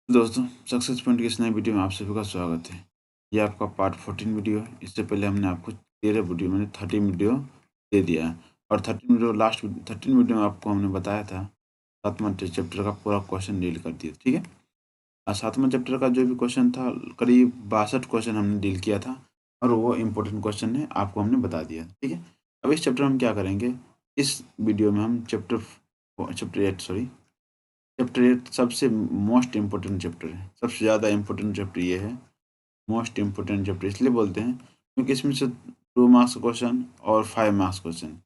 दोस्तों, success point की इस नए वीडियो में आप सभी का स्वागत है। ये आपका पार्ट 14 वीडियो है। इससे पहले हमने आपको 13 वीडियो मैंने 13 वीडियो दे दिया है और 13 वीडियो लास्ट 13 वीडियो में आपको हमने बताया था 7वां चैप्टर का पूरा क्वेश्चन डील कर दिया, ठीक है। 7वां चैप्टर का जो भी क्वेश्चन था करीब 62 क्वेश्चन हमने डील किया था और वो इम्पोर्टेंट क्वेश्चन है, आपको हमने बता दिया, ठीक है। अब इस चैप्टर में हम क्या करेंगे, इस वीडियो में हम चैप्टर 8 सॉरी चैप्टर 8 सबसे मोस्ट इम्पोर्टेंट चैप्टर है। सबसे ज़्यादा इम्पोर्टेंट चैप्टर ये है। मोस्ट इम्पोर्टेंट चैप्टर इसलिए बोलते हैं क्योंकि इसमें से 2 मार्क्स का क्वेश्चन और 5 मार्क्स क्वेश्चन,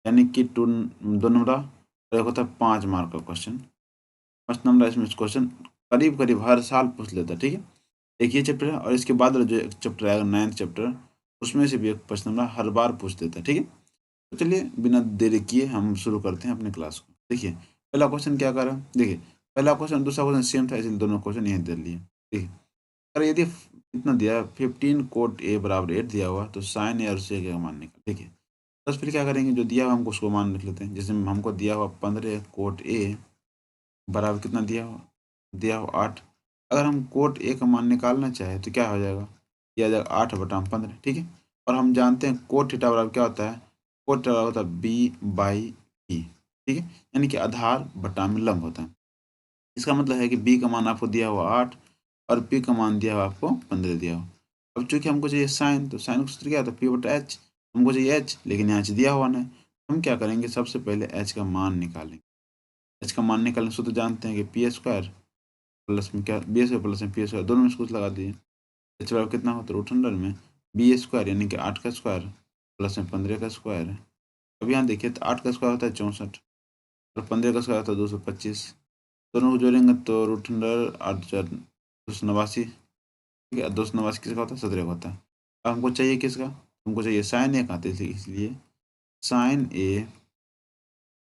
यानी कि 2 नंबर और एक होता है 5 मार्क का क्वेश्चन। 5 नंबर इसमें क्वेश्चन करीब-करीब हर साल पूछ लेता है, ठीक है। एक ये चैप्टर है और इसके बाद वाला जो एक चैप्टर आएगा 9th चैप्टर, उसमें से भी एक प्रश्न नंबर हर बार पूछ देता है, ठीक है। तो चलिए बिना देरी किए हम शुरू करते हैं अपने क्लास को। देखिए, पहला क्वेश्चन क्या कर रहा है, देखिए पहला क्वेश्चन दूसरा क्वेश्चन सेम था, इसलिए दोनों क्वेश्चन यहीं दे लिए। देखिए, अगर यदि कितना दिया 15 कोट ए बराबर 8 दिया हुआ तो साइन ए और सेक ए का मान निकाल। देखिए, बस फिर क्या करेंगे, जो दिया हुआ हमको उसको मान लिख लेते हैं। जैसे हमको दिया हुआ 15 कोट ए बराबर कितना दिया हुआ 8। अगर हम कोट ए का मान निकालना चाहे तो क्या हो जाएगा, ये आ जाएगा 8/15, ठीक है। और हम जानते हैं कोट थीटा बराबर क्या होता है, कोट थीटा होता है b/e, ठीक है। यानी कि आधार बटा में लंब होता है। इसका मतलब है कि b का मान आपको दिया हुआ 8 और p का मान दिया हुआ आपको 15 दिया हुआ। अब चूंकि हमको चाहिए साइन, तो साइन का सूत्र क्या होता है, p/h। हमको चाहिए h, लेकिन यहाँ h दिया हुआ नहीं। हम क्या करेंगे, सबसे पहले h का मान निकालेंगे। h का मान निकालने सूत्र जानते हैं कि पी स्क्वायर प्लस में क्या, बी स्क्वायर प्लस में पी स्क्वायर, दोनों में से कुछ लगा दिए। h बराबर कितना होता है, रूट अंडर में बी स्क्वायर यानी कि 8 का स्क्वायर प्लस में 15 का स्क्वायर। अब यहाँ देखिए तो 8 का स्क्वायर होता है 64 और 15 का स्क्वायर होता है 225। दोनों को जोड़ेंगे तो रूट अंडर 8×4 289, ठीक है। 289 किसका होता है, 17 का होता है। अब हमको चाहिए किसका, हमको चाहिए साइन ए का, तो इसलिए साइन ए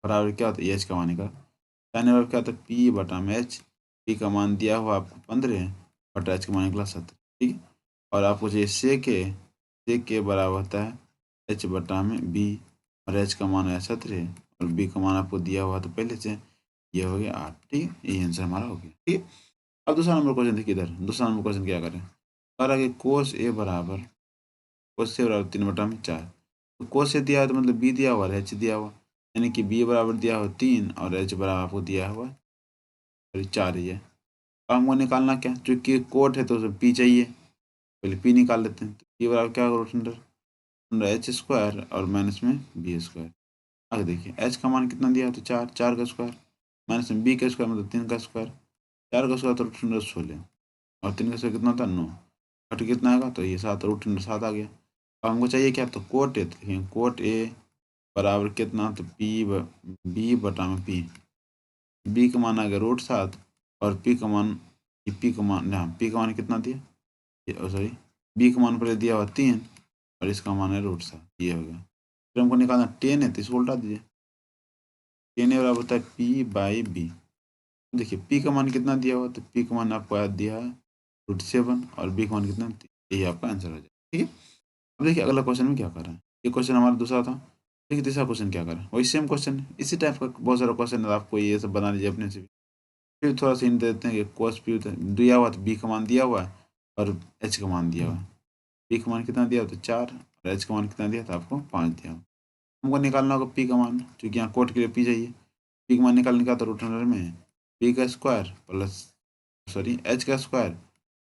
बराबर क्या होता है, एच का मान का। साइन ए बराबर क्या होता है, पी बटा में एच। पी का मान दिया हुआ आपको 15 बटा एच का मान निकला 17, ठीक है। और आपको चाहिए सेक ए बराबर होता है एच बटा में बी, और एच का मान है 17 और बी का मान आपको दिया हुआ तो पहले से ये हो गया 8, ठीक है। ये आंसर हमारा हो गया, ठीक है। अब दूसरा नंबर क्वेश्चन देखिए, इधर दूसरा नंबर क्वेश्चन क्या करें, कह रहा है कि कोस ए बराबर 3/4। तो कोस ए दिया है तो मतलब बी दिया हुआ और एच दिया हुआ, यानी कि बी बराबर दिया हुआ 3 और एच बराबर आपको दिया हुआ 4 ही है। अब हमको निकालना क्या, चूंकि कोट है तो उसे पी चाहिए, पहले पी निकाल लेते हैं। तो पी बराबर क्या होगा, रूट अंडर एच स्क्वायर और माइनस में बी स्क्वायर। आगे देखिए एच का मान कितना दिया है, तो 4, 4 का स्क्वायर माइनस में बी का स्क्वायर मतलब 3 का स्क्वायर। 4 का स्क्वायर तो रूट अंडर 16 और 3 का स्क्वायर कितना होता है 9, घट कितना आएगा, तो ये 7, रूट अंडर 7 आ गया। अब हमको चाहिए क्या, तो कोट ए, तो देखिए कोट ए बराबर कितना, तो बी बटा में पी। बी का मान आ गया रूट 7 और पी का मान, पी का मान यहाँ पी का मान कितना दिया, सॉरी बी का मान पहले दिया हुआ 3 और इसका मान है रूट 7, ये हो गया। फिर हमको निकालना 10 है तो इसको उल्टा दीजिए। 10 बराबर होता है p/b। देखिए पी का मान कितना दिया हुआ, तो पी का मान आपको याद दिया है रूट 7 और बी का मान कितना, यही आपका आंसर हो जाए, ठीक है। अब देखिए अगला क्वेश्चन में क्या कर रहा है, ये क्वेश्चन हमारा दूसरा था। देखिए तीसरा क्वेश्चन क्या कर रहा है, वही सेम क्वेश्चन है, इसी टाइप का बहुत सारा क्वेश्चन है, आपको ये सब बना लीजिए अपने से भी। फिर थोड़ा सा हिंट देते हैं कि कोस पी दिया हुआ तो बी का मान दिया हुआ है और एच का मान दिया हुआ है। बी का मान कितना दिया हुआ, तो 4 और एच का मान कितना दिया था आपको 5 दिया हुआ। हमको निकालना होगा पी का मान, क्योंकि यहाँ कोट के लिए पी चाहिए। पी का मान निकालने का तो रूट अंडर में पी का स्क्वायर प्लस, सॉरी एच का स्क्वायर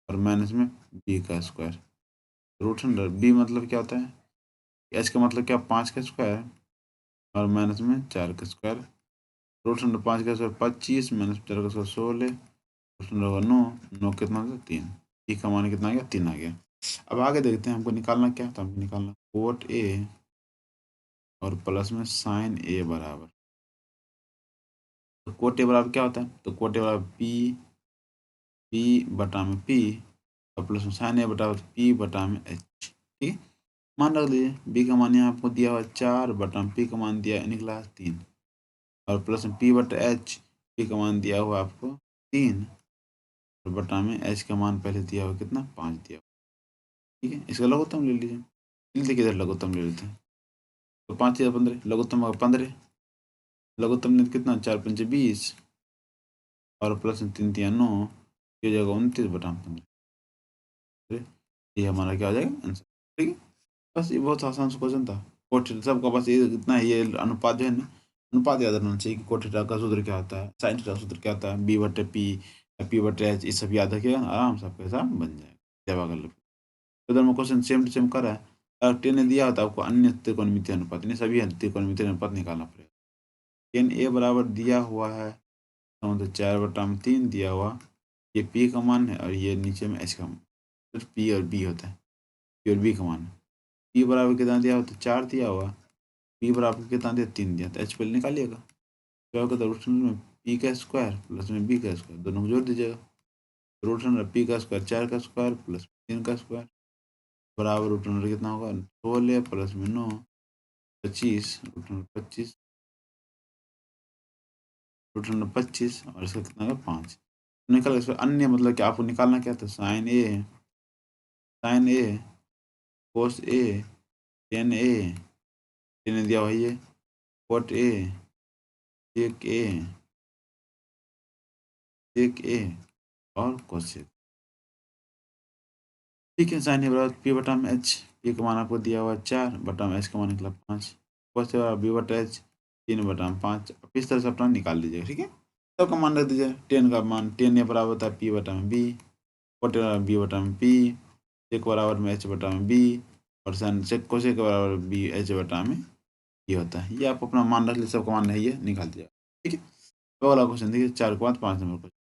और माइनस में बी का स्क्वायर। रूट अंडर बी मतलब क्या होता है, एच का मतलब क्या, 5 का स्क्वायर और माइनस में 4 का स्क्वायर। रूट अंडर 5 का स्क्वायर 25 माइनस 4 का स्क्वायर 16, रूट अंडर होगा 9, 9 कितना होगा 3। पी का मान कितना आ गया, 3 आ गया। अब आगे देखते हैं हमको निकालना क्या, तो हमको निकालना कोट ए और प्लस में साइन ए बराबर, तो कोट ए बराबर क्या होता है, तो कोट ए बराबर पी बटा में पी और प्लस में साइन ए बटा पी बटा में एच, ठीक है। मान रख लीजिए बी का मान यहाँ आपको दिया हुआ 4 बटा में पी का मान दिया निकला 3 और प्लस में पी बटा एच, पी का मान दिया हुआ आपको 3 और बटा में एच का मान पहले दिया हुआ कितना 5 दिया हुआ, ठीक है। इसका लघुत्तम ले लीजिए, देखिए इधर लघुत्तम ले लेते हैं। तो 5 या 15, लघुत्तम होगा 15, लघुत्तम ने कितना 4×5 = 20 और प्लस में 3×3 = 9 ये हो जाएगा 29/15। ये हमारा क्या हो जाएगा आंसर। ठीक है, बस ये बहुत आसान सा क्वेश्चन था। कोट थीटा सबका बस ये इतना ही, ये अनुपात जो है ना, अनुपात याद रहना चाहिए कि कोट थीटा का सूत्र क्या होता है, साइन थीटा का सूत्र क्या होता है, b/p, p/h, ये सब याद रखिएगा, आराम से आपका हिसाब बन जाएगा। जवाब कर लो। उधर में क्वेश्चन सेम टू सेम कर रहा है। अगर 10 ने दिया होता है आपको अन्य त्रिकोणमितीय अनुपात, यानी सभी त्रिकोणमितीय अनुपात निकालना पड़ेगा। 10 a बराबर दिया हुआ है, तो मतलब 4/3 दिया हुआ, ये p का मान है और ये नीचे में h का मान, सिर्फ p और b होता है, p और b का मान है। p बराबर कितना दिया हुआ, तो 4 दिया हुआ, p बराबर कितना दिया, 3 दिया, तो h पहले निकालिएगा। क्या होगा, तो रूट में p का स्क्वायर प्लस में b का स्क्वायर, दोनों को जोड़ दीजिएगा। रूट p का स्क्वायर 4 का स्क्वायर प्लस 3 का स्क्वायर बराबर रूट कितना होगा, 16 प्लस में 9, 25, रूट 25, रूट 25 और इसका कितना होगा 5 निकल। इसमें अन्य मतलब कि आपको निकालना क्या था, साइन ए कोस ए, टेन ए, टेन दिया हुआ है, कोट ए, सेक ए, सेक ए और कोसेक। ठीक है, साइन ए बराबर पी बटा में एच, पी का मान आपको दिया हुआ 4 बटा में एच का मान निकला 5, कोस बराबर बी बटा एच 3 बटा में 5। इस तरह से अपना निकाल लीजिएगा। ठीक है, सबका मान रख दीजिए, 10 का मान 10 ए बराबर होता है पी बटा में बी, कोट बी बटा में पी, सेक बराबर में एच बटा में बी, और साइन सेक कोसेक के बराबर बी एच बटा में ये होता है। ये आप अपना मान रख लीजिए, सबका मान नहीं है निकाल दिया। ठीक है, तो अगला क्वेश्चन देखिए, 4 के बाद 5 नंबर क्वेश्चन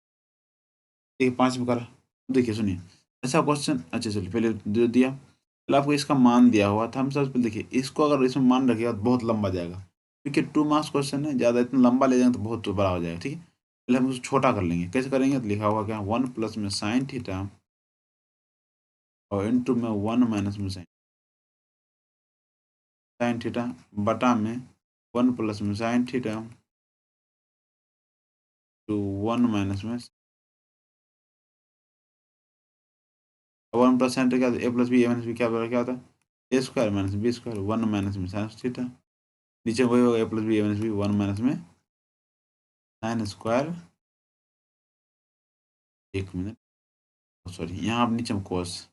देखिए, 5 में करा। देखिए सुनिए, ऐसा क्वेश्चन, अच्छा चलिए पहले जो दिया, पहले आपको इसका मान दिया हुआ था, हम सबसे पहले देखिए इसको अगर इसमें मान रखिएगा तो बहुत लंबा जाएगा, क्योंकि 2 मार्क्स क्वेश्चन है, ज़्यादा इतना लंबा ले जाएंगे तो बहुत बड़ा हो जाएगा। ठीक है, पहले हम उसको छोटा कर लेंगे, कैसे करेंगे, तो लिखा हुआ क्या, 1 प्लस में साइन थीटा और इंटू में 1 माइनस में साइन थीटा बटा में 1 प्लस में साइन थीटा टू 1 माइनस में 1 plus sine theta, A plus B, A minus B क्या होता है, A square minus B square, 1 minus में साइन थीटा, नीचे वही होगा A plus B, A minus B, 1 minus में साइन स्क्वायर, 1 मिनट, सॉरी यहाँ आप नीचे में कोस,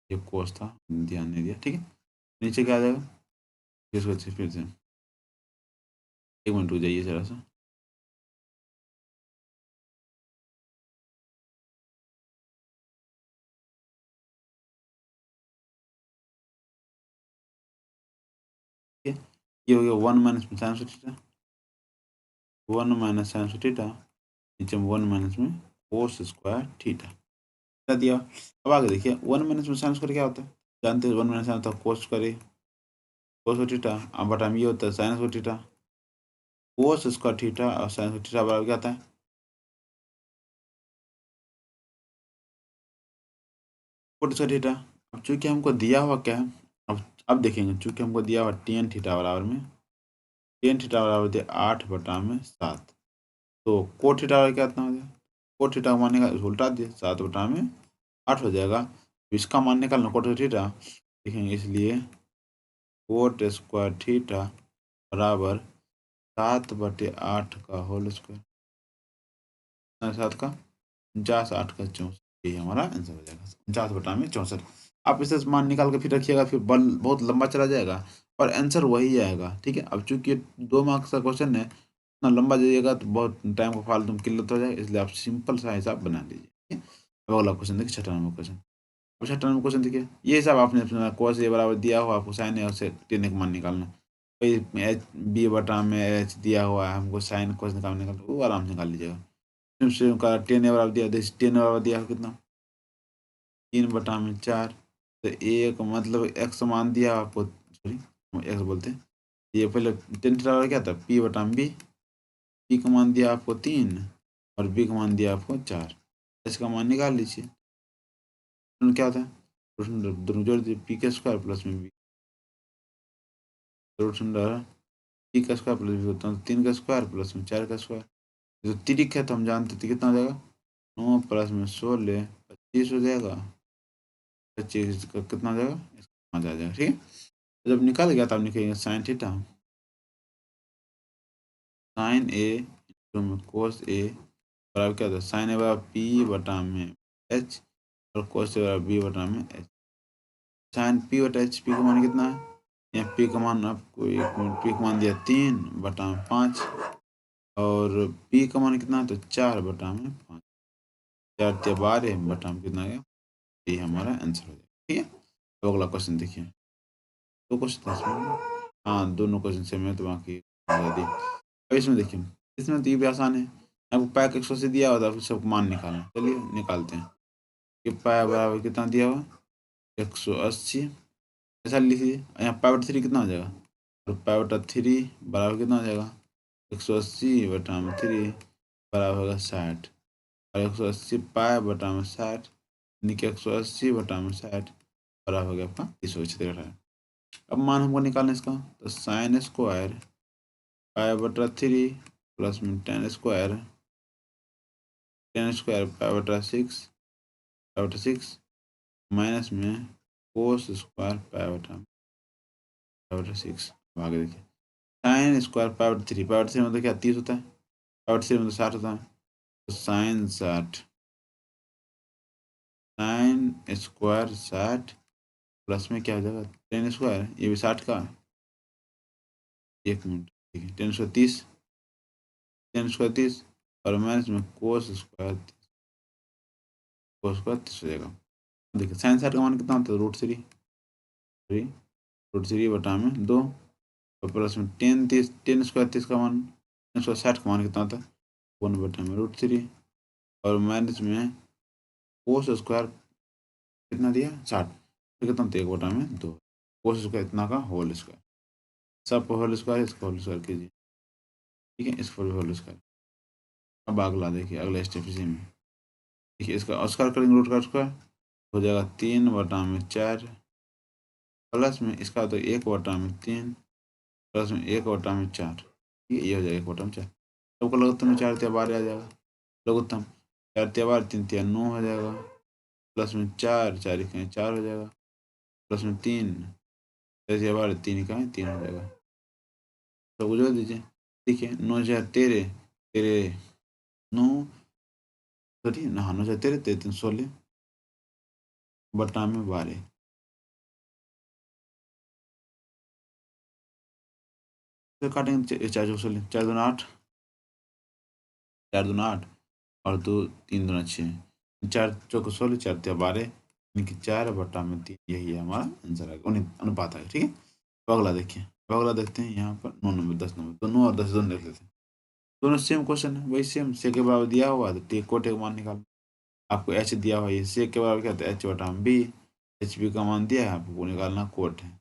ये कोस था, ध्यान नहीं दिया। ठीक है, नीचे क्या आ जाएगा, इसको अच्छे फिर से 1 मिनट रुक जाइए जरा सा। ठीक है, ये हो गया 1 माइनस में sine theta, 1 minus sign theta, नीचे में 1 माइनस में कोस स्क्वायर थीटा कर दिया। अब आगे देखिए, 1 माइनस में साइन स्क्वायर क्या होता है, जानते हैं 1 माइनस साइन होता है कोस स्क्वायर, कोस थीटा, अब बटा में ये होता है sine square theta, cos square theta और साइन स्क्वायर थीटा बराबर क्या आता है, कोट स्क्वायर थीटा। अब चूंकि हमको दिया हुआ क्या है, अब देखेंगे, चूंकि हमको दिया हुआ टेन थीटा बराबर में, टेन थीटा बराबर होती है 8/7, तो कोट थीटा बराबर क्या इतना हो जाएगा, कोट थीटा का मान निकाल उल्टा दिए, 7/8 हो जाएगा। इसका मान निकालना कोट थीटा, देखेंगे इसलिए कोट स्क्वायर थीटा बराबर 7/8 का होल स्क्वायर, 7 का 49, 8 का 64, यही हमारा आंसर हो जाएगा, 49/64। आप इसे मान निकाल के फिर रखिएगा, फिर बल बहुत लंबा चला जाएगा और आंसर वही आएगा। ठीक है, अब चूंकि 2 मार्क्स का क्वेश्चन है, इतना लंबा जाइएगा तो बहुत टाइम का फालतू में किल्लत हो जाएगा, इसलिए आप सिंपल सा हिसाब बना लीजिए। ठीक है, अब अगला क्वेश्चन देखिए, 6ठा नंबर क्वेश्चन। अब 6ठा नंबर क्वेश्चन देखिए, ये हिसाब आपने अपना कोस ए बराबर दिया हुआ, आपको साइन ए और से टेन का मान निकालना, भाई एच बी बटा में एच दिया हुआ है, हमको साइन कोस निकालने का, वो आराम से निकाल लीजिएगा। का 10 ए बराबर दिया, 10 बराबर दिया कितना, 3/4, तो एक मतलब एक्स मान दिया आपको, सॉरी एक्स बोलते हैं, ये पहले 10 थीटा बराबर क्या था, पी बटा में बी, पी का मान दिया आपको 3 और बी का मान दिया आपको 4, इसका मान निकाल लीजिए, तो क्या होता है, दोनों जोड़ दीजिए, पी का स्क्वायर प्लस में बी, पी का स्क्वायर प्लस बी होता है 3 का स्क्वायर प्लस में 4 का स्क्वायर, जो तिरिक है तो हम जानते थे कितना हो जाएगा, 9 प्लस में 16, 25 हो जाएगा, 25 का कितना हो जाएगा, इसका आ जाएगा। ठीक है, जब निकल गया तब लिखेंगे साइन थीटा, साइन ए इंटू में कोस ए बराबर क्या होता है, साइन ए बराबर पी बटा में एच और कोस ए बराबर बी बटा में एच। साइन पी बटा एच, पी का मान कितना है, यहाँ पी का मान आपको 1 मिनट, पी का मान दिया 3 बटा में 5 और पी का मान कितना है तो 4 बटा में 5, 4 से 12 बटा में कितना गया, ये हमारा आंसर हो जाएगा। ठीक है, तो अगला क्वेश्चन देखिए, दो क्वेश्चन था इसमें, हाँ दोनों क्वेश्चन सेम है तो बाकी दी। अब इसमें देखिए, इसमें तो ये भी आसान है, आपको पैक 180 दिया हुआ था, फिर सब मान निकालना, चलिए निकालते हैं कि पाया बराबर कितना दिया हुआ 180, ऐसा लिखिए, यहाँ पाई बटा 3 कितना हो जाएगा, और पाई बटा 3 बराबर कितना हो जाएगा 180 बटा में 3 बराबर होगा 60 और 180 पाई बटा में 60 यानी कि 180 बटा में 60 बराबर हो गया आपका 318। अब मान हमको निकालना इसका, तो साइन स्क्वायर पाई बटा 3 प्लस में टेन स्क्वायर पाई बटा 6 माइनस में कोस स्क्वायर पाई बटा 6। आगे देखिए, साइन स्क्वायर पाई बटा 3 मतलब क्या 30 होता है, पाई बटा 3 मतलब 60 होता है, तो साइन 60 साइन स्क्वायर 60 प्लस में क्या हो जाएगा टेन स्क्वायर, ये भी 60 का, 1 मिनट, ठीक है, टेन स्क्वायर 30 और माइनस में कोस स्क्वायर 30 हो जाएगा। देखिए साइन 60 का मान कितना होता है, √3 बटा में 2 और प्लस में टेन स्क्वायर 30 का मान, 60 का मान कितना होता है 1 बटा में √3 और माइनस में कोस स्क्वायर कितना दिया 60, तो कितना होता है 1 बटा में 2, कोस स्क्वायर इतना का होल स्क्वायर, सब होल स्क्वायर इसका होल स्क्वायर कीजिए, ठीक है, इसको भी होल स्क्वायर। अब अगला देखिए, अगला स्टेप इसी में देखिए, इसका स्क्वायर करेंगे, रूट का स्क्वायर हो जाएगा 3 बटा में 4 प्लस में इसका तो 1 बटा में 3 प्लस में 1 बटा में 4, ठीक है, ये हो जाएगा 1 बटा में 4, सबका लघुत्तम में 4 तिया 12 आ जाएगा, लघुत्तम 4 तिया 12 3 तिया 9 हो जाएगा, प्लस में 4 4 इकाई 4 हो जाएगा, प्लस में 3 4 तिया 12 3 इकाई 3 हो जाएगा, तो जोड़ दीजिए, देखिए 9 4 13 13 9 सॉरी हाँ 9 4 13 13 3 16 बटा में 12, तो काटेंगे 4 16 4 दूना 8 4 दूना 8 और 2 3 दूना 6 4 चौक 16 4 तिया 12 यानी कि 4 बटा में 3, यही है हमारा आंसर आएगा, अनुपात आएगा। ठीक है, तो अगला देखिए, तो अगला देखते हैं यहाँ पर 9 नंबर 10 नंबर, तो 9 और 10 दोनों देख लेते हैं, दोनों सेम क्वेश्चन है, वही सेम, से के बराबर दिया हुआ तो टे कोटे का मान निकालना, आपको एच दिया हुआ है, से के बराबर क्या होता है एच बटा में बी, एच बी का मान दिया है आपको निकालना कोट है।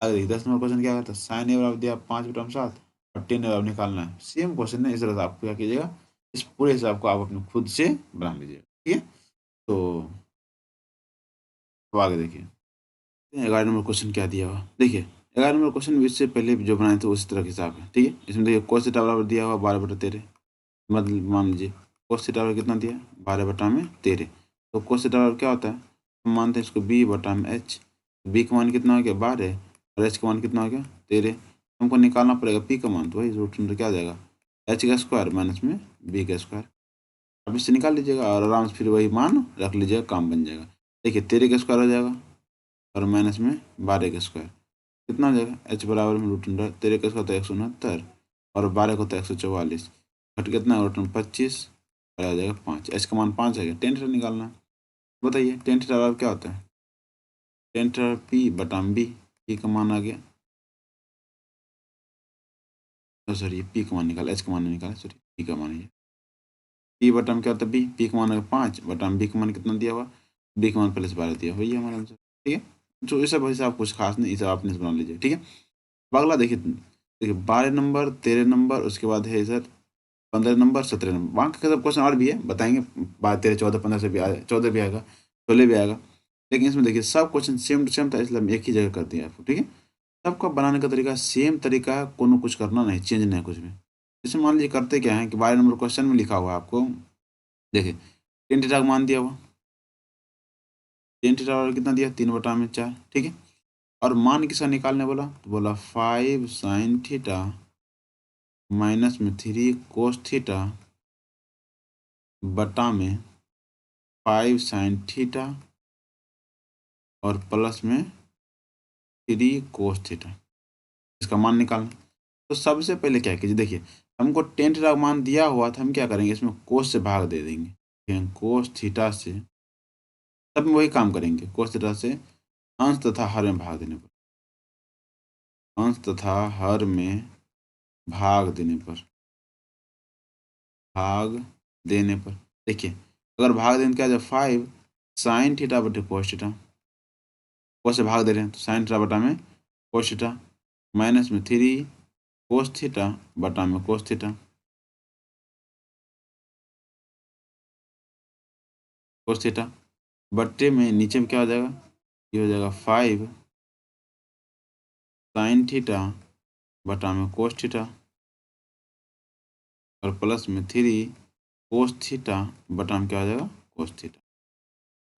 अगर देखिए 10 नंबर क्वेश्चन क्या करता है, साइन ए बराबर दिया 5 बटा में 7 और टेन बराबर निकालना है, सेम क्वेश्चन है, इस तरह से आप क्या कीजिएगा, इस पूरे हिसाब को आप अपने खुद से बना लीजिएगा। ठीक है, तो आगे देखिए 11 नंबर क्वेश्चन क्या दिया हुआ, देखिए 11 नंबर क्वेश्चन इससे पहले जो बनाए थे उसी तरह के हिसाब है। ठीक है, इसमें देखिए कोस थीटा बराबर दिया हुआ 12 बटा 13, मतलब मान लीजिए कोस थीटा बराबर कितना दिया 12 बटा में 13, तो कोस थीटा बराबर क्या होता है, हम मानते हैं इसको बी बटा में एच, बी का मान कितना हो गया 12 और एच का मान कितना हो गया 13, हमको निकालना पड़ेगा पी का मान, तो वही रूट में क्या आ जाएगा एच का स्क्वायर माइनस में बी का स्क्वायर, अब इससे निकाल लीजिएगा और आराम से फिर वही मान रख लीजिएगा, काम बन जाएगा। देखिए 13 का स्क्वायर हो जाएगा और माइनस में 12 का स्क्वायर कितना हो जाएगा एच बराबर में √13 का स्क्वायर तो 169 और 12 को तो 144 घट कितना √25 और आ जाएगा 5, एच का मान 5 है, टेन थीटा निकालना है। बताइए टेन थीटा बराबर क्या होता है, टेन थीटा पी बटा बी, पी का मान आ गया, तो सॉरी पी का मान निकाला, एच का मान नहीं निकाला, सॉरी पी का मान है, पी बटा में क्या होता है बी, पी का मान है 5 बटा में बी का मान कितना दिया हुआ, बी का मान प्लस 12 दिया, वही हमारा आंसर। ठीक है, तो ये सब हिसाब कुछ खास नहीं, इसे आपने बना लीजिए। ठीक है, अब अगला देखिए, देखिए 12 नंबर 13 नंबर उसके बाद है सर 15 नंबर 17 नंबर, वहाँ का सब क्वेश्चन और भी है, बताएंगे 12 13 14 15 से भी आएगा, 14 भी आएगा, 16 भी आएगा, लेकिन इसमें देखिए सब क्वेश्चन सेम टू सेम था, इसलिए हम एक ही जगह कर दिए आपको। ठीक है, सबका बनाने का तरीका सेम तरीका है, कोनो कुछ करना नहीं, चेंज नहीं कुछ भी। जैसे मान लीजिए करते क्या है कि 12 नंबर क्वेश्चन में लिखा हुआ है आपको, देखिए टेन थीटा का मान दिया हुआ, टेन थीटा कितना दिया 3 बटा में 4, ठीक है, और मान किसका निकालने बोला, तो बोला 5 साइन थीटा माइनस में 3 कोस थीटा बटा में 5 साइन थीटा और प्लस में 3 कोस थीटा, इसका मान निकालना। तो सबसे पहले क्या कीजिए, देखिए हमको टेन थीटा का मान दिया हुआ था, हम क्या करेंगे इसमें कोस से भाग दे देंगे। कोस थीटा से तब हम वही काम करेंगे, कोस थीटा से अंश तथा हर में भाग देने पर, अंश तथा हर में भाग देने पर, भाग देने पर देखिए अगर भाग देने क्या जाए 5 साइन थीटा बटे कोस थीटा, कोस से भाग दे रहे हैं तो साइन थीटा बटा में कोस थीटा माइनस में 3 कोस थीटा बटा में कोस थीटा, कोस थीटा बट्टे में नीचे में क्या हो जाएगा, ये हो जाएगा 5 साइन थीटा बटा में कोस थीटा और प्लस में 3 कोस थीटा बटा में क्या हो जाएगा कोस थीटा।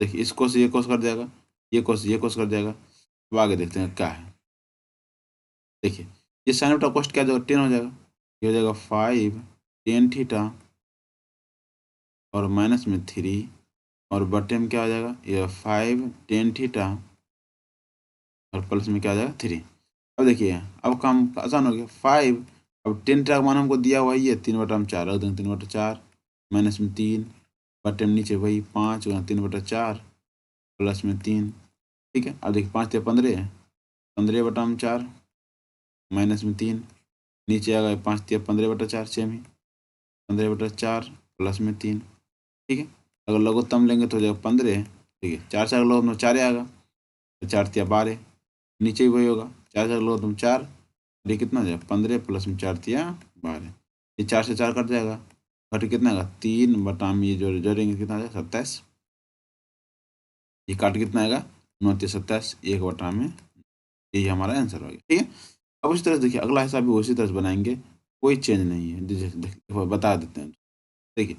देखिए इस कोस से ये कोस कर जाएगा, ये कोस ये कोस कर जाएगा। अब आगे देखते हैं क्या है। देखिए ये साइन बटा कोस क्या हो जाएगा 10 हो जाएगा, ये हो जाएगा 5 टेन थीटा और माइनस में 3 और बटे में क्या हो जाएगा, ये 5 टेन थीटा और प्लस में क्या हो जाएगा 3। अब देखिए अब काम आसान हो गया, 5 अब 10 का मान हमको दिया हुआ है ये 3 बटा में 4 रख देंगे, 3 बटा 4 माइनस में 3 बटे में नीचे वही 5 3 बटा 4 प्लस में 3। ठीक है, अब देखिए 5 15 है, 15 बटा में 4 माइनस में 3 नीचे आ गए 5 15 बटा 4 सेम ही 15 बटा 4 प्लस में 3। ठीक है, अगर लघुत्तम लेंगे तो हो जाएगा 15। ठीक है, 4 से लघुत्तम 4 आएगा तो 4 12 नीचे भी वही होगा, 4 से लघुत्तम 4 ये कितना जाएगा 15 प्लस में 4 12, ये 4 से 4 कट जाएगा, घट कितना आएगा 3 बटा में ये जो जोड़ेंगे कितना आ जाएगा 27, ये काट कितना आएगा 9 27 1 बटा में, यही हमारा आंसर हो गया। ठीक है, अब उसी तरह से देखिए अगला हिसाब भी उसी तरह से बनाएंगे, कोई चेंज नहीं है, देखिए बता देते हैं। देखिए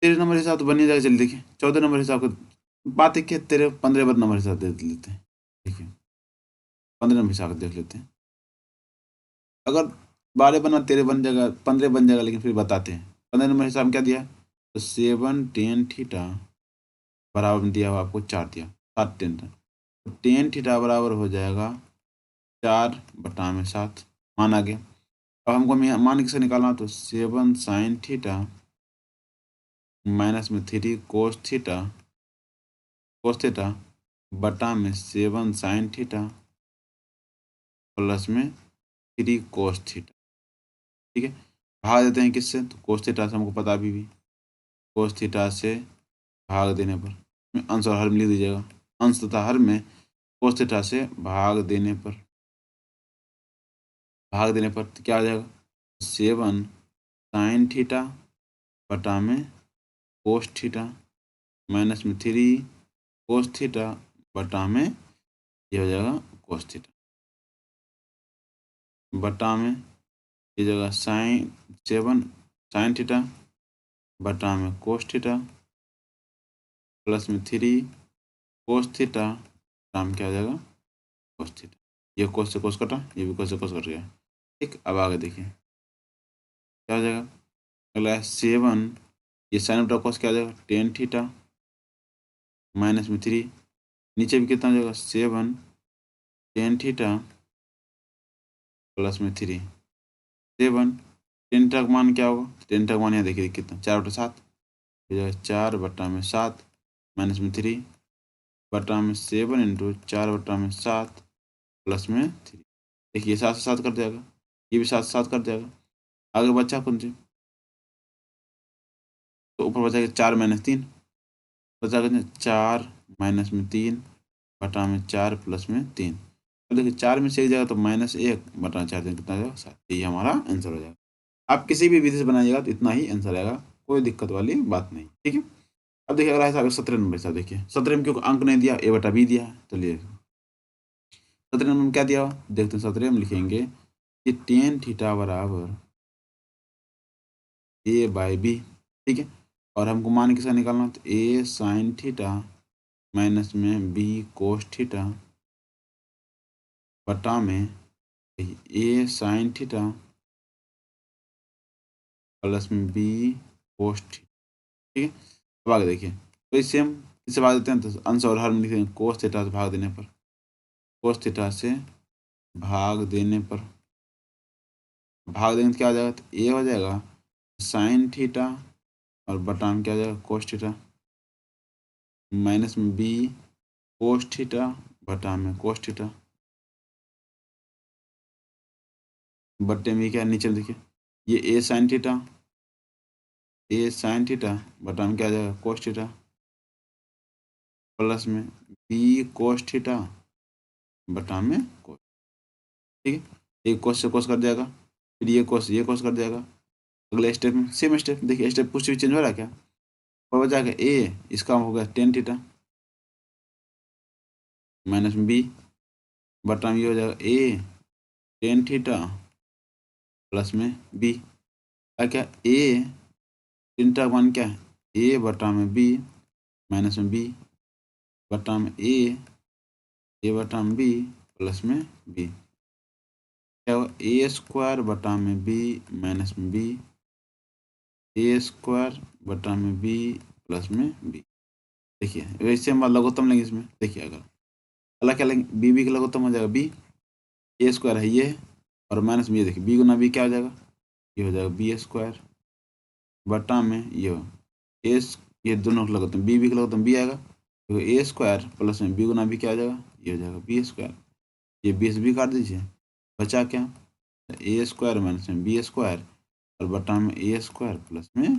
13 नंबर हिसाब तो बन ही जाएगा, चलिए देखिए 14 नंबर हिसाब का बात है कि 13 15 नंबर हिसाब देख लेते हैं। देखिए 15 नंबर हिसाब देख लेते हैं, अगर 12 बना 13 बन जाएगा 15 बन जाएगा, लेकिन फिर बताते हैं 15 नंबर हिसाब में क्या दिया, तो 7 टेन थीटा बराबर में दिया हुआ आपको 4 दिया 7 टेन, तो टेन थीटा बराबर हो जाएगा 4 बटा में 7 मान आ गया। अब हमको मान किसे निकालना, तो 7 साइन थीटा माइनस में 3 कोस थीटा बटा में 7 साइन थीटा प्लस में 3 कोस थीटा। ठीक है, भाग देते हैं किससे, तो कोस थीटा से हमको पता भी कोस थीटा से भाग देने पर अंश और हर में लिख दीजिएगा, अंश तथा हर में कोस थीटा से भाग देने पर तो क्या आ जाएगा 7 साइन थीटा बटा में कोस थीटा माइनस में 3 कोस थीटा बटा में ये हो जाएगा कोस थीटा बटा में ये जगह 7 साइन थीटा बटा में कोस थीटा प्लस में 3 कोस थीटा बटा में क्या हो जाएगा कोस थीटा, ये कोस से कोस कटा, ये भी कोस से कोस कट गया। ठीक, अब आगे देखिए क्या हो जाएगा, अगला 7 ये साइन बटा कोस क्या हो जाएगा 10 थीटा माइनस में 3 नीचे भी कितना हो जाएगा 7 टेन थीटा प्लस में 3 7 टेन का मान क्या होगा, टेन का मान यहाँ देखिए कितना 4 बटा 7 हो जाएगा 4 बटा में 7 माइनस में 3 बटा में 7 इंटू 4 बटा में 7 प्लस में 3। देखिए 7 से 7 कट जाएगा, ये भी 7 से 7 कट जाएगा, आगे बचा कौन से, तो ऊपर बचा 4 माइनस 3 बचा 4 माइनस में 3 बटा में 4 प्लस में 3। अब देखिए 4 में से एक जाएगा तो -1 बटा 4 कितना जाएगा 7, ये हमारा आंसर हो जाएगा। आप किसी भी विधि से बनाइएगा तो इतना ही आंसर आएगा, कोई दिक्कत वाली बात नहीं। ठीक है, अब देखिए अगला हिसाब 17 नंबर हिसाब देखिए, 17 में क्योंकि अंक नहीं दिया, a बटा b दिया है, चलिए 17 नंबर में क्या दिया हुआ देखते हैं। 17 में लिखेंगे कि टेन थीटा बराबर a बाई बी। ठीक है, और हमको मान किसका निकालना, तो a साइन थीटा माइनस में b कोस थीटा बटा में a साइन थीटा प्लस में b कोस थीटा। ठीक है, अब आगे देखिए तो सेम इससे भाग देते हैं तो अंश और हर में लिखेंगे कोस थीटा से भाग देने पर, कोस थीटा से भाग देने पर भाग देंगे तो क्या हो जाएगा, तो ए हो जाएगा साइन थीटा और बटा में क्या हो जाएगा कोस थीटा, माइनस में बी कोस थीटा बटा में कोस थीटा, बट्टे में क्या नीचे में देखिए ये ए साइन थीटा बटा में क्या आ जाएगा कोस थीटा प्लस में बी कोस थीटा बटा में कोस। ठीक है, एक कोस से कोस कर जाएगा, फिर ये कोस कर जाएगा। अगले स्टेप में सेम स्टेप देखिए, स्टेप कुछ भी चेंज हो रहा है क्या, और बचा के ए इसका हो गया टेन थीटा माइनस में बी बटा में ये हो जाएगा ए टेन थीटा प्लस में बी, क्या ए टेन का मान क्या है ए बटा में बी माइनस में बी बटा में ए बटा में बी प्लस में बी, क्या हुआ ए स्क्वायर बटा में बी माइनस में बी ए स्क्वायर बटा में बी प्लस में बी। देखिए वैसे हम लघुत्तम लेंगे इसमें, देखिए अगर अलग क्या लेंगे बी का लघुत्तम हो जाएगा बी, ए स्क्वायर है ये और माइनस में ये, देखिए बी गुना बी क्या हो जाएगा, ये हो जाएगा बी स्क्वायर बटा में ये एस, ये दोनों का लघुत्तम बी का लघुत्तम बी आएगा, तो ए स्क्वायर प्लस में बी गुना बी क्या हो जाएगा, ये हो जाएगा बी स्क्वायर, ये बी से बी काट दीजिए, बचा क्या ए स्क्वायर माइनस में बी स्क्वायर और बटा में ए स्क्वायर प्लस में,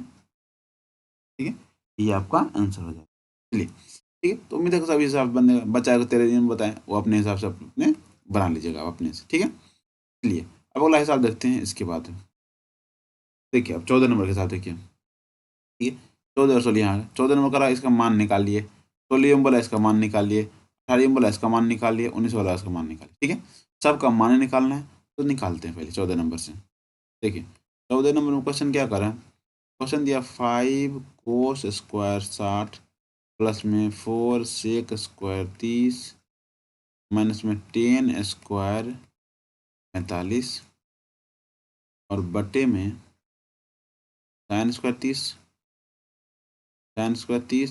ठीक है, ये आपका आंसर हो जाएगा। चलिए ठीक है, तो उम्मीद है सभी हिसाब से बनेगा, बच्चा को तेरे दिन बताएं वो अपने हिसाब से अपने बना लीजिएगा अपने से, ठीक है। चलिए अब अगला हिसाब देखते हैं इसके बाद, देखिए अब 14 नंबर के साथ देखिए, ठीक है 14 और 16 यहाँ 14 नंबर करा इसका मान निकालिए, 16 बोला इसका मान निकालिए, 18 बोला इसका मान निकालिए, 19 वाला इसका मान निकालिए, ठीक है सबका मान निकालना है तो निकालते हैं पहले 14 नंबर से। देखिए 14 नंबर में क्वेश्चन क्या कर रहा है, क्वेश्चन दिया 5 कोस स्क्वायर 60 प्लस में 4 सेक स्क्वायर 30 माइनस में 10 स्क्वायर 45 और बटे में साइन स्क्वायर 30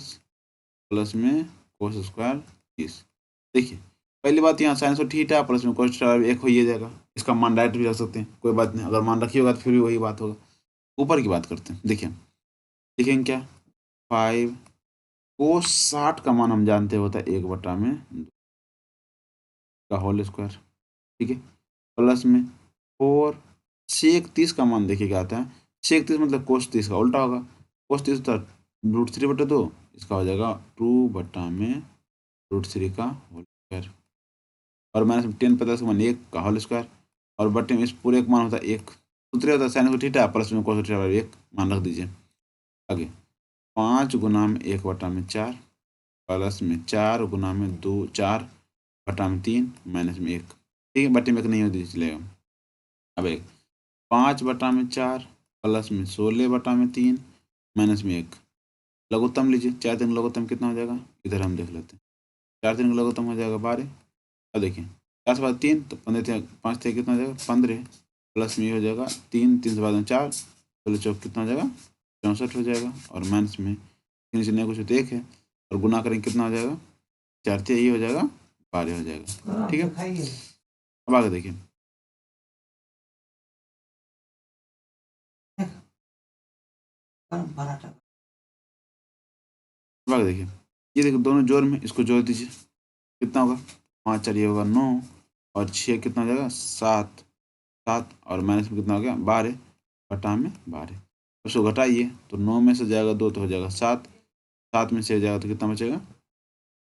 प्लस में कोस स्क्वायर 30। देखिए पहली बात यहाँ साइन स्क्वायर थीटा प्लस में कोस स्क्वायर एक हो ही जाएगा, इसका मान डायरेक्ट भी रख सकते हैं कोई बात नहीं, अगर मान रखी होगा तो फिर भी वही बात होगा। ऊपर की बात करते हैं, देखिए लिखेंगे क्या 5 कोस 60 का मान हम जानते होता है 1/2 का होल स्क्वायर, ठीक है प्लस में 4 सेक 30 का मान देखिए क्या आता है, सेक 30 मतलब कोस 30 का उल्टा होगा, कोस 30 होता है √3/2, इसका हो जाएगा 2/√3 का होल स्क्वायर और माइनस में 10 50 का मान 1 का होल स्क्वायर और बटे में इस पूरे का मान होता है 1, सूत्र होता है साइन को थीटा प्लस में कोस थीटा 1 मान रख दीजिए। आगे 5 गुना में 1/4 प्लस में 4 गुना में 4/3 माइनस में 1, ठीक है बटे में 1 नहीं होती चलेगा। अब 5/4 प्लस में 16/3 माइनस में 1, लघुत्तम लीजिए 4 3 लघुत्तम कितना हो जाएगा, इधर हम देख लेते हैं 4 3 लघुत्तम हो जाएगा 12। अब देखिए 4 से बाद 3 तो 15 थे 5 थे कितना हो जाएगा 15 प्लस में ये हो जाएगा 3 3 से बाद में 4 चलो चौक कितना हो जाएगा 64 हो जाएगा और माइनस में 3 से नहीं कुछ तो 1 है और गुना करेंगे कितना हो जाएगा 4 थे ये हो जाएगा 12 हो जाएगा, ठीक है। अब आगे देखिए अब आगे देखिए ये देखो दोनों जोड़ में इसको जोड़ दीजिए कितना होगा 5 4 ये होगा 9 और 6 कितना हो जाएगा 7 और माइनस में कितना हो गया 12/12, उसको घटाइए तो 9 में से जाएगा 2 तो हो जाएगा 7, 7 में से जाएगा तो कितना बचेगा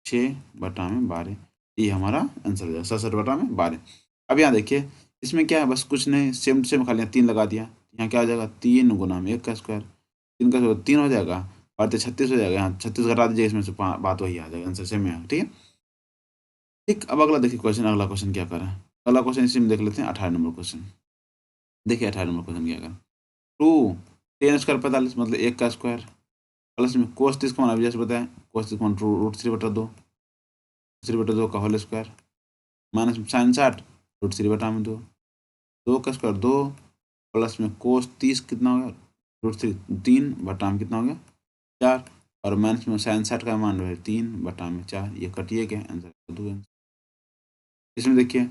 6/12, ये हमारा आंसर हो जाएगा 67/12। अब यहाँ देखिए इसमें क्या है बस कुछ नहीं सेम सेम खाली 3 लगा दिया, यहाँ क्या हो जाएगा 3 गुना में 1 का स्क्वायर 3 का स्क्वायर 3 हो जाएगा और 36 हो जाएगा, यहाँ 36 घटा दीजिए इसमें से बात वही आ जाएगा आंसर सेम है, ठीक है। ठीक अब अगला देखिए क्वेश्चन, अगला क्वेश्चन क्या कर रहा है, अगला क्वेश्चन इसी में देख लेते हैं 18 नंबर क्वेश्चन। देखिए 18 नंबर क्वेश्चन क्या कर 2 10 स्क्वायर 45 मतलब 1 का स्क्वायर प्लस में कोस 30 का मान अभी जैसे बताया कोस 30 का मान √3/2 का होल स्क्वायर माइनस में साइन 60 √3/2 2 का स्क्वायर 2 प्लस में कोस 30 कितना होगा √3 3 बटा में कितना हो गया 4, और माइनस में साइन 60 का मान है 3 बटा में 4, ये कटिए क्या आंसर 2 आंसर। इसमें देखिए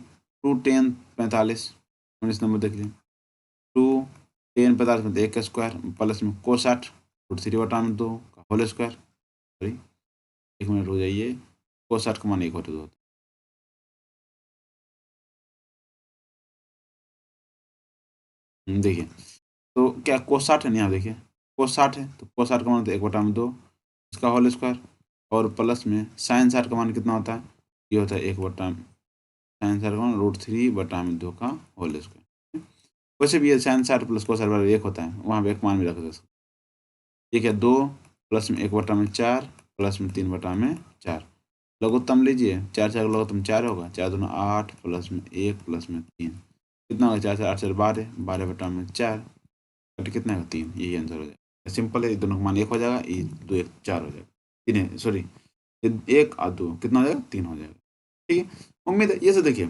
2 10 45, 19 नंबर देख लीजिए 2 10 45 में 1 का स्क्वायर प्लस में cos 60 √3 बटा में 2 का होल स्क्वायर, सॉरी 1 मिनट हो जाइए, cos 60 का मान 1 बटा 2 होता है। देखिए तो क्या cos 60 है ना, यहाँ देखिए cos 60 है तो cos 60 का मान होता है 1 बटा में 2 इसका होल स्क्वायर, और प्लस में साइन 60 का मान कितना होता है, ये होता है 1 बटा साइन 60 का मान √3 बटा में 2 का होल स्क्वायर। वैसे भी ये साइन 60 प्लस cos 60 बराबर 1 होता है, वहाँ पे एक मान भी रख सकते, ठीक है 2 प्लस में 1 बटा में 4 प्लस में 3 बटा में 4, लघुत्तम लीजिए 4 4 का लघुत्तम 4 होगा, 4 दूना 8 प्लस में 1 प्लस में 3 कितना होगा, 4 4 8 4 12 12 बटा में 4 कट कितना है 3, यही आंसर हो जाएगा। सिंपल है, दोनों का मान 1 हो जाएगा, ये 2 1 4 हो जाएगा, 3 है सॉरी, ये 1 और 2 कितना हो जाएगा 3 हो जाएगा। ठीक है, उम्मीद है ये से देखिए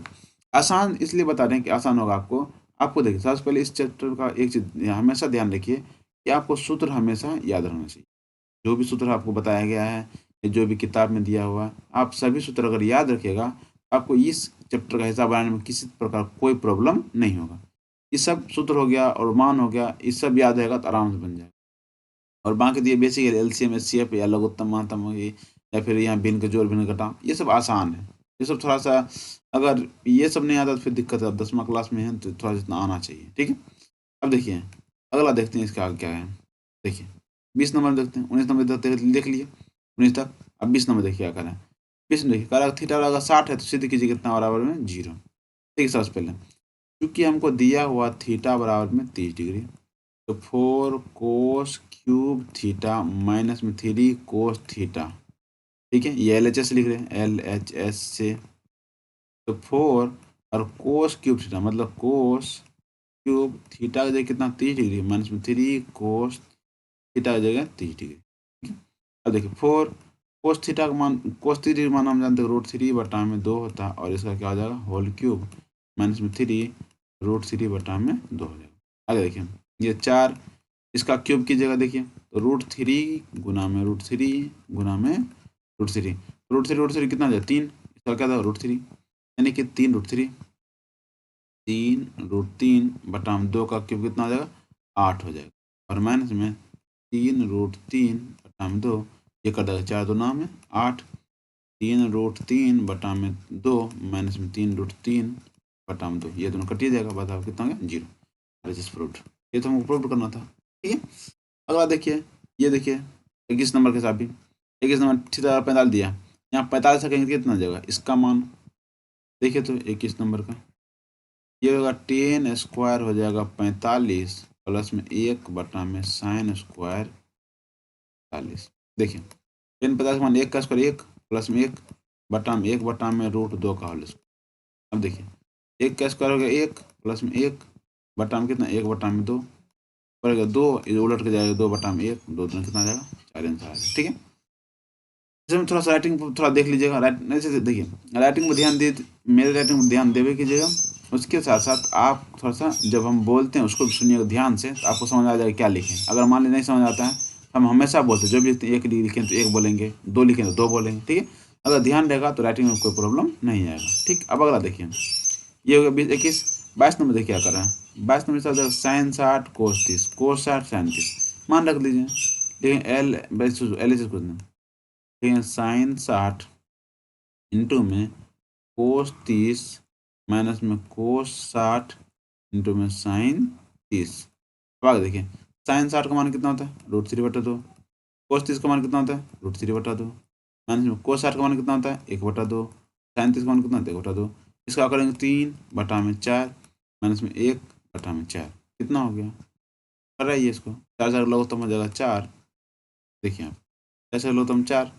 आसान इसलिए बता रहे हैं कि आसान होगा आपको। आपको देखिए सबसे पहले इस चैप्टर का एक चीज हमेशा ध्यान रखिए कि आपको सूत्र हमेशा याद रहना चाहिए। जो भी सूत्र आपको बताया गया है, जो भी किताब में दिया हुआ है, आप सभी सूत्र अगर याद रखिएगा, आपको इस चैप्टर का हिसाब बनाने में किसी प्रकार कोई प्रॉब्लम नहीं होगा। ये सब सूत्र हो गया और मान हो गया, ये सब याद रहेगा तो आराम से बन जाएगा। और बाकी दिए बेसिक एलसीएम एचसीएफ या लघुत्तम महत्तम होगी, या फिर यहाँ भिन्न का जोड़ भिन्न घटाव, ये सब आसान है। ये सब थोड़ा सा अगर ये सब नहीं आता तो फिर दिक्कत है, अब 10वीं क्लास में है तो थोड़ा जितना आना चाहिए। ठीक है, अब देखिए अगला देखते हैं इसका आगे क्या है। देखिए 20 नंबर देखते हैं, 19 नंबर देख लिए 19 तक। अब 20 नंबर देखिए क्या करें। 20 में देखिए करा थीटा अगर 60 है तो सिद्ध कीजिए कितना बराबर में 0। ठीक है, सबसे पहले क्योंकि हमको दिया हुआ थीटा बराबर में 30 डिग्री, तो 4 कोस क्यूब थीटा माइनस में 3 कोस थीटा। ठीक है, ये LHS लिख रहे हैं, LHS से तो 4 और कोस क्यूब थीटा मतलब कोस क्यूब थीटा की जगह कितना 30 डिग्री माइनस में 3 कोस थीटा की जगह 30 डिग्री। ठीक है, अब देखिए 4 कोस थीटा का मान कोस 30 मान हम जानते हैं √3 बटा में 2 होता है, और इसका क्या हो जाएगा होल क्यूब माइनस में 3 √3 बटा में 2 हो जाएगा। आगे देखिए ये 4 इसका क्यूब की जगह देखिए तो √3 गुना में √3 गुना में √3 √3 कितना हो जाएगा 3, इसका क्या था √3 यानी कि 3 √3 बटा में 2 का क्यूब कितना हो जाएगा 8 हो जाएगा, और माइनस में 3 √3 बटा में 2, ये कर देगा 4 2 में 8, 3 √3 बटा में 2 माइनस में 3 √3 बटा में 2, ये दोनों कटिए जाएगा, बताओ कितना हो गया 0। प्रूफ, ये तो हमको प्रूफ करना था। ठीक है, अगला देखिए, ये देखिए 21 नंबर के साथ भी 21 नंबर थीटा 45 दिया, यहाँ 45 से कहेंगे कितना जाएगा इसका मान देखिए, तो 21 नंबर का ये होगा 10 स्क्वायर हो जाएगा 45 प्लस में 1 बटा में साइन स्क्वायर 45। देखिए 10 50 मान 1 का स्क्वायर 1 प्लस में 1 बटा में 1 बटा में √2 का होल स्क्वायर। अब देखिए 1 का स्क्वायर हो गया 1 प्लस में 1 बटा में कितना 1 बटा में 2 पड़ेगा 2, ये उलट के जाएगा 2 बटा में 1 2 कितना आ जाएगा 4 आंसर आ जाएगा। ठीक है, इसमें थोड़ा सा राइटिंग थोड़ा देख लीजिएगा, ऐसे देखिए राइटिंग में ध्यान दे, मेरे राइटिंग में ध्यान देवे कीजिएगा। उसके साथ साथ आप थोड़ा सा जब हम बोलते हैं उसको भी सुनिएगा ध्यान से, तो आपको समझ आ जाएगा क्या लिखें। अगर मान लीजिए नहीं समझ आता है, हम हमेशा बोलते हैं जो भी लिखते हैं 1 लिखें तो 1 बोलेंगे, 2 लिखें तो 2 बोलेंगे। ठीक है, अगर ध्यान रहेगा तो राइटिंग में कोई प्रॉब्लम नहीं आएगा। ठीक, अब अगला देखिए, ये हो गया 20 21 22 नंबर देखिए क्या कर रहा है। 22 नंबर साथ साइन 60 कोस 30 कोस 60 साइन 30 मान रख लीजिए, लेकिन एल कुछ नहीं, ठीक है साइन 60 इंटू में कोस 30 माइनस में कोस 60 इंटू में साइन 30। अब आगे देखिए साइन 60 का मान कितना होता है √3 बटा 2, कोस 30 का मान कितना होता है √3 बटा 2, माइनस में कोस 60 का मान कितना होता है 1 बटा 2, साइन 30 का मान कितना होता है 1 बटा 2, इसका करेंगे 3 बटा में 4 माइनस में 1 बटा में 4 कितना हो गया, कर रही है इसको 4 4 लघुत्तम हो जाएगा 4। देखिए आप 4 4 लघुत्तम 4,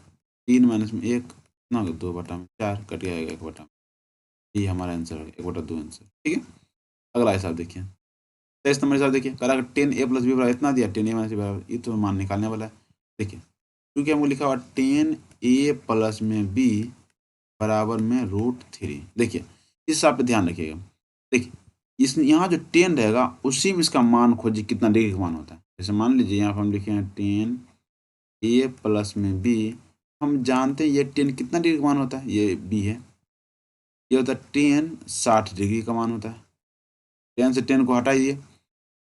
3 माइनस में 1 कितना हो गया 2 बटा में 4 कट जाएगा 1 बटा, ये हमारा आंसर है 1 बटा 2 आंसर। ठीक है, अगला हिसाब देखिए 23 नंबर हिसाब देखिए, करा 10a प्लस बी बराबर इतना दिया 10a माइनस बी बराबर, ये तो मान निकालने वाला है। देखिए क्योंकि हमको लिखा हुआ 10a प्लस में b बराबर में √3। देखिए इस हिसाब पे ध्यान रखिएगा, देखिए इस यहाँ जो 10 रहेगा उसी में इसका मान खोजिए कितना डिग्री का मान होता है। जैसे मान लीजिए यहाँ पर हम लिखे हैं 10 a प्लस में b। हम जानते हैं ये 10 कितना डिग्री का मान होता है, ये b है। ये होता है 10 60 डिग्री का मान होता है। 10 से 10 को हटाइए,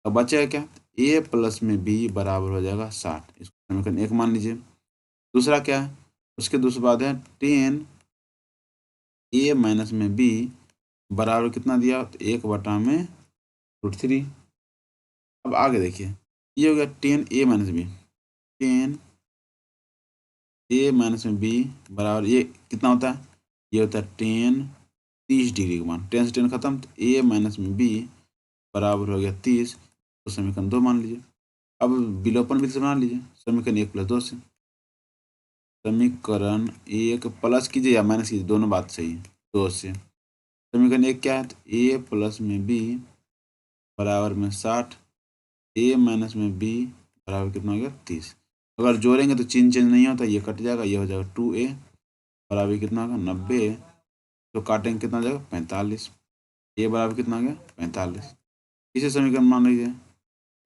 अब बचेगा क्या, a प्लस में b बराबर हो जाएगा 60। इसको समीकरण 1 मान लीजिए। दूसरा क्या है, उसके दूसरे बाद है 10 a माइनस में b बराबर कितना दिया, तो 1/√3। अब आगे देखिए, ये हो गया 10 a माइनस बी। 10 a माइनस में b बराबर ये कितना होता है, ये होता है 10 30 डिग्री का मान। 10 से 10 खत्म, तो a माइनस में b बराबर हो गया 30। तो समीकरण 2 मान लीजिए। अब विलोपन विधि से बना लीजिए, समीकरण 1 + 2 से। समीकरण 1 प्लस कीजिए या माइनस कीजिए, दोनों बात सही है, 2 से। समीकरण 1 क्या है, तो a प्लस में b बराबर में 60, a माइनस में b बराबर कितना हो गया 30। अगर जोड़ेंगे तो चिन्ह चेंज नहीं होता, ये कट जाएगा, ये हो जाएगा 2a बराबर कितना होगा 90। तो काटेंगे कितना हो जाएगा 45। a बराबर कितना हो गया 45। इसे समीकरण मान लीजिए,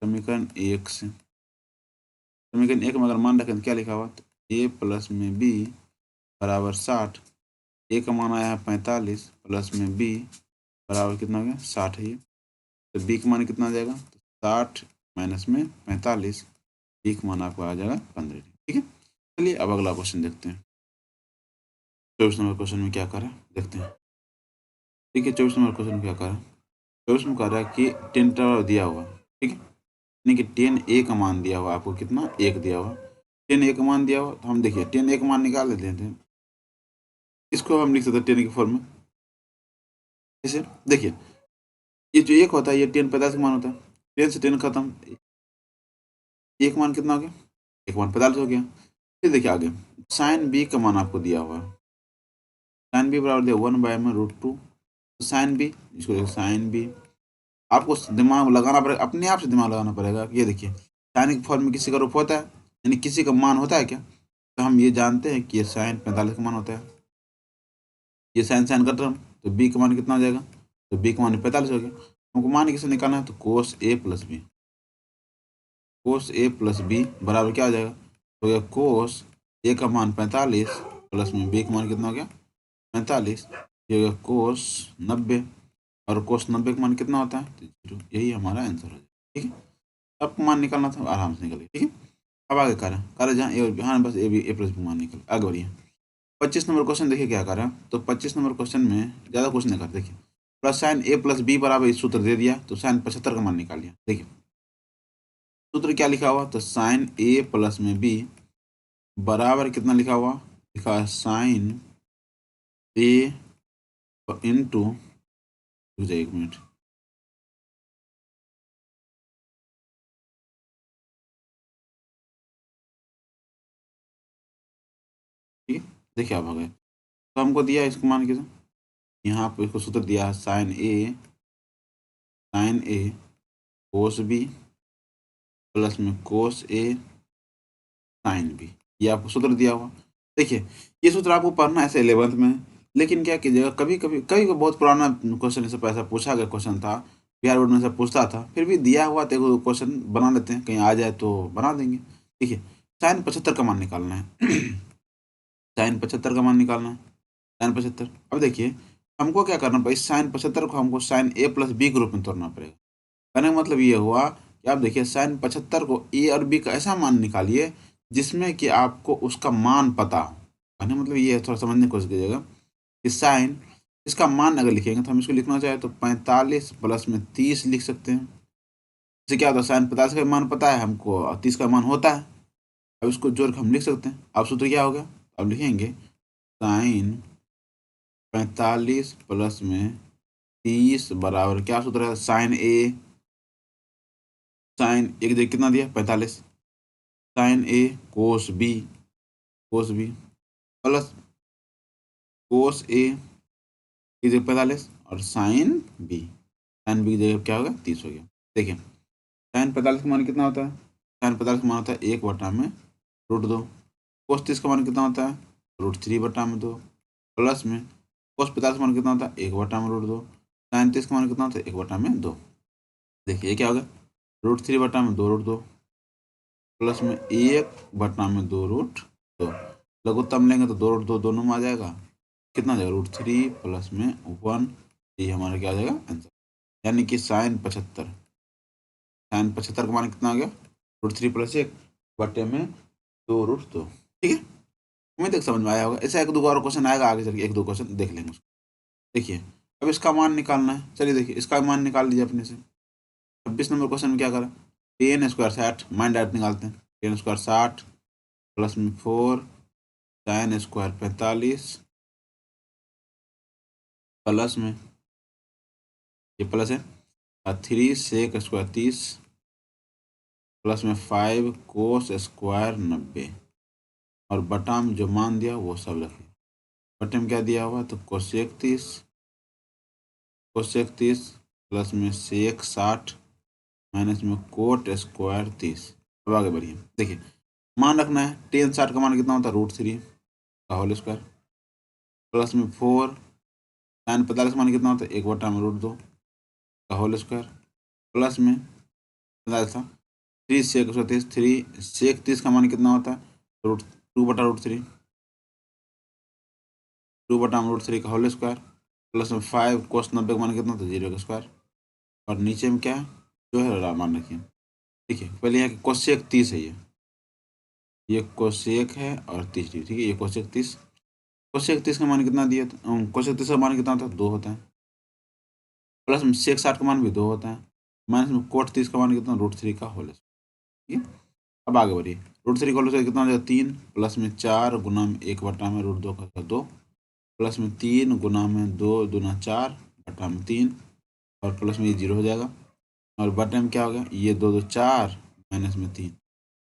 समीकरण 1 से। समीकरण 1 में अगर मान रखें तो क्या लिखा हुआ, तो a प्लस में b बराबर 60। a का मान आया है 45 प्लस में b बराबर कितना हो गया 60 है ये। तो b का मान कितना आ जाएगा, तो 60 माइनस में 45, b का मान आपको आ जाएगा 15। ठीक है, चलिए अब अगला क्वेश्चन देखते हैं। 24 नंबर क्वेश्चन में क्या करा देखते हैं। ठीक है, 24 नंबर क्वेश्चन में क्या करा, 24 में कह रहा है कि 10 टॉवर दिया हुआ, ठीक है, यानी कि 10 a का मान दिया हुआ, आपको कितना 1 दिया हुआ। 10 a का मान दिया हुआ, तो हम देखिए 10 a का मान निकाल लेते हैं। इसको हम लिख सकते हैं 10 के फॉर्म में। जैसे देखिए, ये जो 1 होता है ये 10 45 का मान होता है। 10 से 10 खत्म, एक मान कितना हो गया, एक मान 45 हो गया। फिर देखिए आगे, साइन बी का मान आपको दिया हुआ है। साइन बी बराबर दिया 1/√2। साइन बी, इसको देखिए साइन बी, आपको दिमाग लगाना पड़ेगा, अपने आप से दिमाग लगाना पड़ेगा। ये देखिए साइन के फॉर्म में किसी का रूप होता है, यानी किसी का मान होता है क्या, तो हम ये जानते हैं कि ये साइन 45 का मान होता है। ये साइन साइन कट रहा हूँ, तो बी का मान कितना हो जाएगा, तो बी का मान 45 हो गया। हमको मान किसे निकालना है, तो कोस ए प्लस बी। कोस ए प्लस बी बराबर क्या हो जाएगा, हो गया कोस ए का मान 45 प्लस में बी का मान कितना हो गया 45, ये हो गया कोस 90। और कोस 90 का मान कितना होता है, तो 0। यही हमारा आंसर हो जाएगा। ठीक है, अब मान निकालना था, आराम से निकल गया। ठीक है, अब आगे करें जहाँ ए और बी, हाँ बस A B A plus B मान निकल आगे बढ़िए। 25 नंबर क्वेश्चन देखिए क्या करा, तो 25 नंबर क्वेश्चन में ज़्यादा कुछ नहीं कर, देखिए प्लस साइन ए प्लस बी बराबर इस सूत्र दे दिया, तो साइन 75 का मान निकाल लिया। देखिए सूत्र क्या लिखा हुआ, तो साइन ए प्लस में बी बराबर कितना लिखा हुआ, लिखा है साइन ए इंटू, रुक जाइए 1 मिनट, ठीक है। देखिए आप आ गए, तो हमको दिया इसको मान के, यहाँ पे इसको सूत्र दिया है साइन ए कोस बी प्लस में कोस ए साइन बी, ये आपको सूत्र दिया हुआ। देखिए ये सूत्र आपको पढ़ना है ऐसे 11th में, लेकिन क्या कीजिएगा, कभी कभी कभी को बहुत पुराना क्वेश्चन इससे पैसा पूछा गया क्वेश्चन था, बिहार बोर्ड में से पूछता था, फिर भी दिया हुआ तो क्वेश्चन बना लेते हैं, कहीं आ जाए तो बना देंगे। देखिए साइन 75 का मान निकालना है साइन 75 का मान निकालना है, साइन 75। अब देखिए हमको क्या करना पड़ेगा, इस साइन 75 को हमको साइन ए प्लस बी के रूप में तोड़ना पड़ेगा। कहने का मतलब ये हुआ कि आप देखिए साइन 75 को ए और बी का ऐसा मान निकालिए जिसमें कि आपको उसका मान पता हो। कहने का मतलब ये है, थोड़ा समझने की कोशिश कीजिएगा कि साइन, इसका मान अगर लिखेंगे तो हम इसको लिखना चाहे तो 45 प्लस में 30 लिख सकते हैं। इससे क्या होता है, साइन 50 का मान पता है हमको और 30 का मान होता है। अब इसको जोड़ के हम लिख सकते हैं। अब सूत्र क्या होगा, अब लिखेंगे साइन 45 प्लस में 30 बराबर क्या सूत्र है, साइन ए, साइन एक जगह कितना दिया 45, साइन ए कोस बी प्लस कोस ए की जगह 45 और साइन बी की जगह क्या होगा 30 हो गया। देखिए साइन 45 का मान कितना होता है, साइन 45 का मान होता है 1/√2। कोस 30 का मान कितना होता है √3/2 प्लस में कोस 50 का मान कितना होता है 1/√2। साइन 30 का मान कितना होता है 1/2। देखिए ये क्या होगा √3/2 √2 प्लस में 1/2 रूट 2। लघुत्तम लेंगे तो 2 रूट 2 दोनों में आ जाएगा, कितना आ जाएगा √3 प्लस में 1। ये हमारा क्या आ जाएगा आंसर, यानी कि sin 75 का मान कितना आ गया √3 प्लस 1 बटे में 2 √2। ठीक है, उम्मीद है समझ में आया होगा। ऐसा एक दो और क्वेश्चन आएगा आगे चल के, एक दो क्वेश्चन देख लेंगे उसको। देखिए अब इसका मान निकालना है, चलिए देखिए इसका मान निकाल लीजिए अपने से। 26 नंबर क्वेश्चन में क्या करा, टेन स्क्वायर 60, मान डायरेक्ट निकालते हैं। टेन स्क्वायर 60 प्लस में 4 sin स्क्वायर 45 प्लस में, ये प्लस है, 3 सेक स्क्वायर 30 प्लस में 5 कोस स्क्वायर 90 और बटा में जो मान दिया वो सब रखिए। बटे में क्या दिया हुआ तो कोसेक 30 प्लस में सेक 60 माइनस में कोट स्क्वायर 30। अब आगे बढ़िए, देखिए मान रखना है, टेन 60 का मान कितना होता है √3 का होल स्क्वायर प्लस में 4 sin 45 का मान कितना होता है 1/√2 का होल स्क्वायर प्लस में 45 था 3 सेक 130, 3 सेक 30 का मान कितना होता है √2/√3 2/√3 का होल स्क्वायर प्लस में 5 कोस 90 का मान कितना होता है 0 का स्क्वायर और नीचे में क्या है जो है मान रखिए। ठीक है, पहले यहाँ कोसेक 30 है, ये कोसेक है और 30 ठीक है, ये कोसेक 30 का मान कितना दिया था, कोसेक 30 का मान कितना होता है 2 होता है प्लस में सेक 60 का मान भी 2 होता है माइनस में कोट 30 का मान कितना √3 का होल स्क्वायर। ठीक है, अब आगे बढ़िए, √3 का होल स्क्वायर कितना हो जाएगा 3 प्लस में 4 गुना में 1/√2 का 2 प्लस में 3 गुना में 2 दूना 4 बटा में 3 और प्लस में ये 0 हो जाएगा और बटे में क्या हो गया ये 2 2 4 माइनस में 3,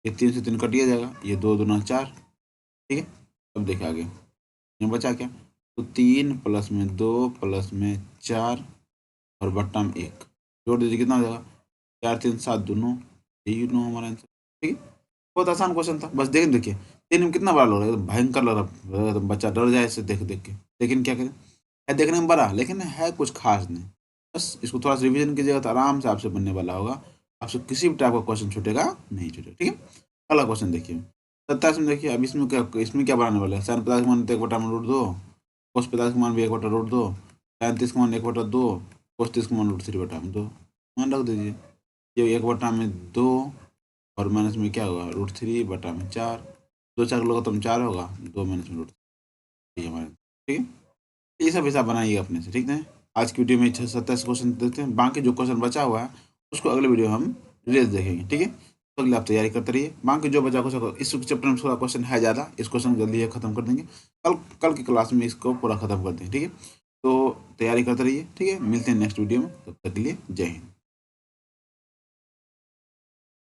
ये 3 से 3 कटिया जाएगा, ये 2 दूना 4। ठीक है, अब देखिए आगे ये बचा क्या तो 3 प्लस में 2 प्लस में 4 और बट्टा में 1 जोड़ दीजिए कितना हो जाएगा 4 3 7 दोनों, यही नो हमारा आंसर। ठीक है, बहुत आसान क्वेश्चन था, बस देखिए 3 में कितना बड़ा लग रहा है, एकदम भयंकर लग रहा है, एकदम बच्चा डर जाए इससे देख देख के, लेकिन क्या करें है देखने में बड़ा लेकिन है कुछ खास नहीं, बस इसको थोड़ा सा रिविजन कीजिएगा तो आराम से आपसे बनने वाला होगा, आपसे किसी भी टाइप का क्वेश्चन छूटेगा नहीं छूटेगा। ठीक है, अगला क्वेश्चन देखिए 27 में, देखिए अब इसमें क्या बनाने वाला है, sin 50 का मान 1/√2 कोस 50 का मान भी 1/√2 sin 30 का मान 1/2 कोस 30 का मान √3/2 मान रख दीजिए, ये 1/2 और माइनस में क्या होगा √3/4, 2 4 लोग तो 4 होगा 2 माइनस में √3 हमारे। ठीक है, ये सब हिसाब बनाइए अपने से। ठीक है, आज की वीडियो में 27 क्वेश्चन देखते हैं, बाकी जो क्वेश्चन बचा हुआ है उसको अगले वीडियो हम रिलेज देखेंगे। ठीक है, तो अगले आप तैयारी करते रहिए, बाकी जो बचा क्वेश्चन इस चैप्टर में थोड़ा क्वेश्चन है ज़्यादा, इस क्वेश्चन को जल्दी खत्म कर देंगे, कल की क्लास में इसको पूरा खत्म करते हैं। ठीक है, तो तैयारी करते रहिए। ठीक है, मिलते हैं नेक्स्ट वीडियो में, तब तक के लिए जय हिंद।